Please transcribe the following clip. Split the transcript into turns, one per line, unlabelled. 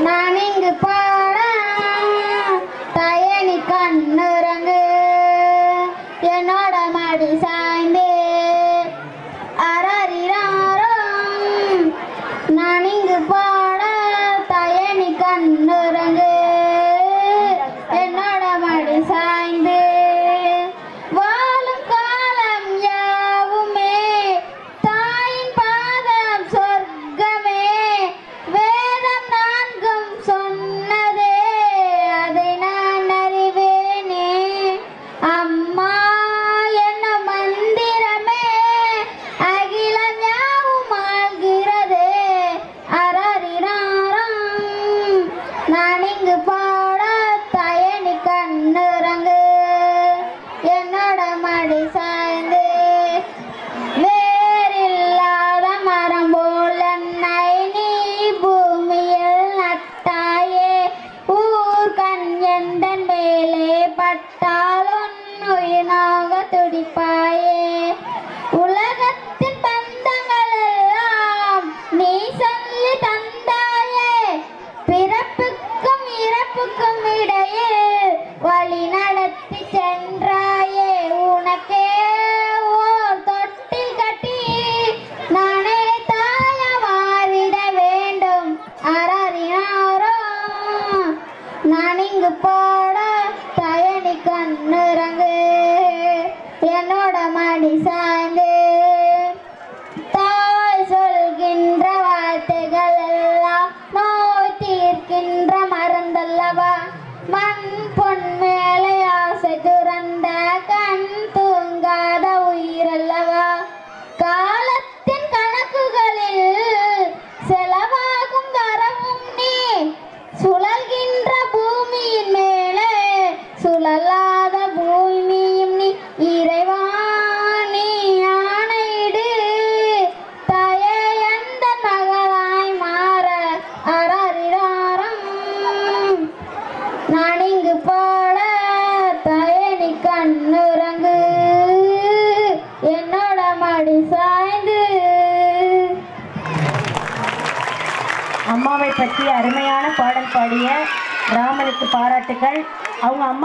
நான் இங்கு பாட தயனி கண்ணுறங்கு என்னோட மடி சாய்ந்தே அரறிறாரோ. நான் இங்கு பாட தயனி கண்ணுறங்கு என்னோட மடி சாய்ந்து வாழும் காலம் யாவுமே தாயின் பாதம் சொர்க்கமே. வேதம் நான்கும் சொன்னதே அதை நான் அறிவேனே. அம்மா என்ன மந்திரமே அகிலம் யாவும் ஆள்கிறதே. அரறிறாரம் நான் இங்கு பாட தயனி கண்ணுறங்கு என்னோட மடி சாய்ந்து வேறில்லாத மரம் போல் என்னை நீ பூமியில் நட்டாயே. ஊர் கண் எந்த மேலே பட்டால் உன்னுயிராக துடிப்பாயே. உலகத்தின் பந்தங்கள் எல்லாம் நீ சொல்லி தந்தாயே. பிறப்புக்கும் இறப்புக்கும் இடையில் வழி நடத்தி சென்றாயே. உனக்கே ஓர் தொட்டில் கட்டி நானே தாய மாறிட வேண்டும். அரறினாரோ நான் இங்கு பாட தயனி கண்ணுறங்கு என்னோட மடி சாய்ந்து தாய் சொல்கின்ற வார்த்தைகள் எல்லாம் நோய் தீர்க்கின்ற மருந்தல்லவா. மண் பொன் மேலே ஆசை துறந்த கண் தூங்காத உயிரல்லவா. காலத்தின் கணக்குகளில் செலவாகும் வரவும் நீ சுழல்கின்ற பூமியின் மேலே சுழலாத பூமியும் நீ. இறைவா நீ ஆணையிடு தாயே எந்த மகளாய் மாற. அரறிறாரம் நான் இங்கு பாட தயனி கண்ணுறங்கு என்னோட மடி சாய்ந்து.
அம்மாவை பற்றி அருமையான பாடல் பாடிய ராமனுக்கு பாராட்டுகள். அவங்க அம்மா